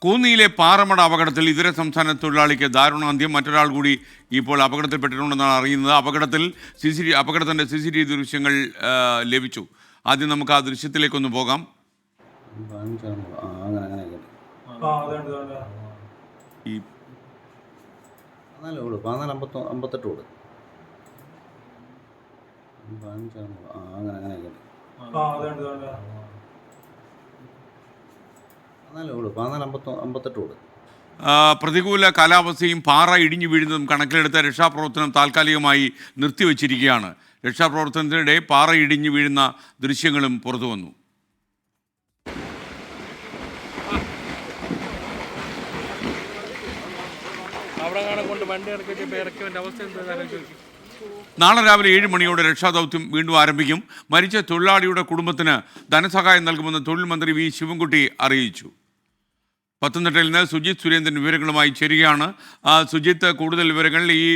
കോന്നിയിലെ പാറമട അപകടത്തിൽ ഇതര സംസ്ഥാന തൊഴിലാളിക്ക് ദാരുണാന്ത്യം. മറ്റൊരാൾ കൂടി ഇപ്പോൾ അപകടത്തിൽപ്പെട്ടിട്ടുണ്ടെന്നാണ് അറിയുന്നത്. അപകടത്തിൻ്റെ CCTV ദൃശ്യങ്ങൾ ലഭിച്ചു. ആദ്യം നമുക്ക് ആ ദൃശ്യത്തിലേക്കൊന്ന് പോകാം. ഈ പ്രതികൂല കാലാവസ്ഥയും പാറ ഇടിഞ്ഞു വീഴുന്നതും കണക്കിലെടുത്ത രക്ഷാപ്രവർത്തനം താൽക്കാലികമായി നിർത്തിവച്ചിരിക്കുകയാണ്. രക്ഷാപ്രവർത്തനത്തിനിടെ പാറ ഇടിഞ്ഞു വീഴുന്ന ദൃശ്യങ്ങളും പുറത്തു വന്നു. നാളെ രാവിലെ 7 മണിയോടെ രക്ഷാദൗത്യം വീണ്ടും ആരംഭിക്കും. മരിച്ച തൊഴിലാളിയുടെ കുടുംബത്തിന് ധനസഹായം നൽകുമെന്ന് തൊഴിൽ മന്ത്രി വി ശിവൻകുട്ടി അറിയിച്ചു. പത്തനംതിട്ടയിൽ നിന്ന് സുജിത് സുരേന്ദ്രൻ വിവരങ്ങളുമായി ചേരുകയാണ്. സുജിത്ത്, കൂടുതൽ വിവരങ്ങൾ, ഈ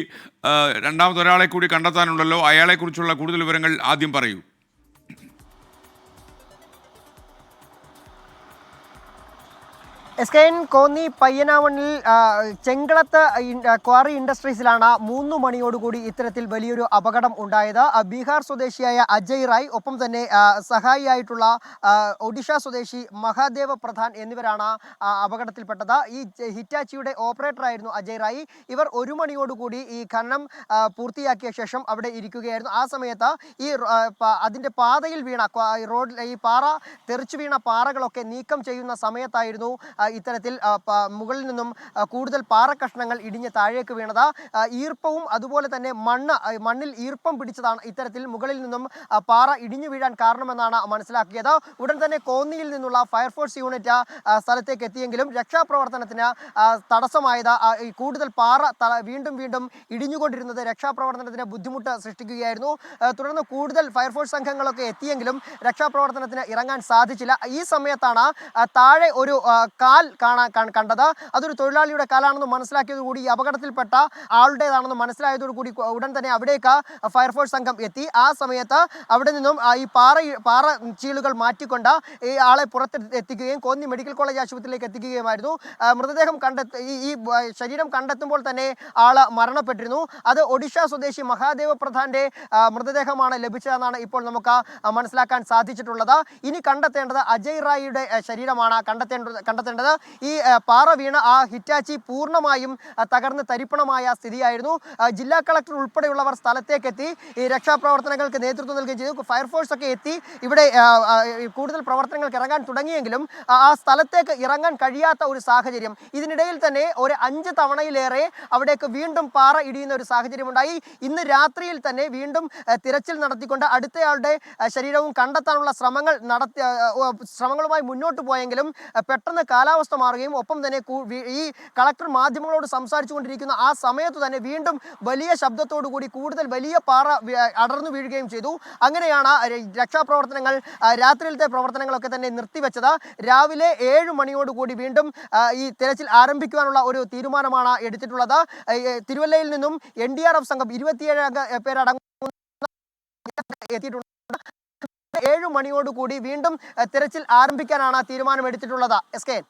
രണ്ടാമതൊരാളെ കൂടി കണ്ടെത്താനുണ്ടല്ലോ, അയാളെക്കുറിച്ചുള്ള കൂടുതൽ വിവരങ്ങൾ ആദ്യം പറയൂ. SKN കോന്നി പയ്യനാവണ്ണിൽ ചെങ്കളത്ത് ക്വാറി ഇൻഡസ്ട്രീസിലാണ് 3 മണിയോടുകൂടി ഇത്തരത്തിൽ വലിയൊരു അപകടം ഉണ്ടായത്. ബീഹാർ സ്വദേശിയായ അജയ് റായ്, ഒപ്പം തന്നെ സഹായിയായിട്ടുള്ള ഒഡീഷ സ്വദേശി മഹാദേവ പ്രധാൻ എന്നിവരാണ് അപകടത്തിൽപ്പെട്ടത്. ഈ ഹിറ്റാച്ചിയുടെ ഓപ്പറേറ്ററായിരുന്നു അജയ് റായ്. ഇവർ 1 മണിയോടുകൂടി ഈ ഖനനം പൂർത്തിയാക്കിയ ശേഷം അവിടെ ഇരിക്കുകയായിരുന്നു. ആ സമയത്ത് ഈ അതിൻ്റെ പാതയിൽ വീണ റോഡിൽ ഈ പാറ തെറിച്ചു വീണ പാറകളൊക്കെ നീക്കം ചെയ്യുന്ന സമയത്തായിരുന്നു ഇത്തരത്തിൽ മുകളിൽ നിന്നും കൂടുതൽ പാറക്കഷ്ണങ്ങൾ ഇടിഞ്ഞ് താഴേക്ക് വീണത്. ഈർപ്പവും അതുപോലെ തന്നെ മണ്ണിൽ ഈർപ്പം പിടിച്ചതാണ് ഇത്തരത്തിൽ മുകളിൽ നിന്നും പാറ ഇടിഞ്ഞു വീഴാൻ കാരണമെന്നാണ് മനസ്സിലാക്കിയത്. ഉടൻ തന്നെ കോന്നിയിൽ നിന്നുള്ള ഫയർഫോഴ്സ് യൂണിറ്റ് സ്ഥലത്തേക്ക് എത്തിയെങ്കിലും രക്ഷാപ്രവർത്തനത്തിന് തടസ്സമായത് കൂടുതൽ പാറ വീണ്ടും ഇടിഞ്ഞുകൊണ്ടിരുന്നത് രക്ഷാപ്രവർത്തനത്തിന് ബുദ്ധിമുട്ട് സൃഷ്ടിക്കുകയായിരുന്നു. തുടർന്ന് കൂടുതൽ ഫയർഫോഴ്സ് സംഘങ്ങളൊക്കെ എത്തിയെങ്കിലും രക്ഷാപ്രവർത്തനത്തിന് ഇറങ്ങാൻ സാധിച്ചില്ല. ഈ സമയത്താണ് താഴെ ഒരു കാൽ കണ്ടത്. അതൊരു തൊഴിലാളിയുടെ കാലാണെന്ന് മനസ്സിലാക്കിയതോടുകൂടി ഈ അപകടത്തിൽപ്പെട്ട ആളുടേതാണെന്ന് മനസ്സിലായതോടുകൂടി ഉടൻ തന്നെ അവിടേക്ക് ഫയർഫോഴ്സ് സംഘം എത്തി. ആ സമയത്ത് അവിടെ നിന്നും ഈ പാറ ചീളുകൾ മാറ്റിക്കൊണ്ട് ഈ ആളെ പുറത്തെത്തിക്കുകയും കോന്നി മെഡിക്കൽ കോളേജ് ആശുപത്രിയിലേക്ക് എത്തിക്കുകയുമായിരുന്നു. മൃതദേഹം ഈ ശരീരം കണ്ടെത്തുമ്പോൾ തന്നെ ആള് മരണപ്പെട്ടിരുന്നു. അത് ഒഡീഷ സ്വദേശി മഹാദേവ പ്രധാന്റെ മൃതദേഹമാണ് ലഭിച്ചതെന്നാണ് ഇപ്പോൾ നമുക്ക് മനസ്സിലാക്കാൻ സാധിച്ചിട്ടുള്ളത്. ഇനി കണ്ടെത്തേണ്ടത് അജയ് റായിയുടെ ശരീരമാണ് കണ്ടെത്തേണ്ടത്. ഈ പാറ വീണ ആ ഹിറ്റാച്ചി പൂർണ്ണമായും തകർന്ന് തരിപ്പണമായ സ്ഥിതിയായിരുന്നു. ജില്ലാ കളക്ടർ ഉൾപ്പെടെയുള്ളവർ സ്ഥലത്തേക്കെത്തി ഈ രക്ഷാപ്രവർത്തനങ്ങൾക്ക് നേതൃത്വം നൽകുകയും ചെയ്തു. ഫയർഫോഴ്സ് ഒക്കെ എത്തി ഇവിടെ കൂടുതൽ പ്രവർത്തനങ്ങൾക്ക് ഇറങ്ങാൻ തുടങ്ങിയെങ്കിലും ആ സ്ഥലത്തേക്ക് ഇറങ്ങാൻ കഴിയാത്ത ഒരു സാഹചര്യം. ഇതിനിടയിൽ തന്നെ ഒരു 5 തവണയിലേറെ അവിടേക്ക് വീണ്ടും പാറ ഇടിയുന്ന ഒരു സാഹചര്യമുണ്ടായി. ഇന്ന് രാത്രിയിൽ തന്നെ വീണ്ടും തിരച്ചിൽ നടത്തിക്കൊണ്ട് അടുത്തയാളുടെ ശരീരവും കണ്ടെത്താനുള്ള ശ്രമങ്ങളുമായി മുന്നോട്ട് പോയെങ്കിലും പെട്ടെന്ന് കാലാവസ്ഥ മാറുകയും ഒപ്പം തന്നെ ഈ കളക്ടർ മാധ്യമങ്ങളോട് സംസാരിച്ചു കൊണ്ടിരിക്കുന്ന ആ സമയത്ത് തന്നെ വീണ്ടും വലിയ ശബ്ദത്തോടു കൂടി കൂടുതൽ വലിയ പാറ അടർന്നു വീഴുകയും ചെയ്തു. അങ്ങനെയാണ് രക്ഷാപ്രവർത്തനങ്ങൾ, രാത്രിയിലത്തെ പ്രവർത്തനങ്ങളൊക്കെ തന്നെ നിർത്തിവെച്ചത്. രാവിലെ 7 മണിയോടുകൂടി വീണ്ടും ഈ തിരച്ചിൽ ആരംഭിക്കുവാനുള്ള ഒരു തീരുമാനമാണ് എടുത്തിട്ടുള്ളത്. തിരുവല്ലയിൽ നിന്നും NDRF സംഘം 27 പേരടങ്ങുന്ന എത്തിയിട്ടുണ്ട്. 7 മണിയോടുകൂടി വീണ്ടും തിരച്ചിൽ ആരംഭിക്കാനാണ് തീരുമാനമെടുത്തിട്ടുള്ളത്. SKN.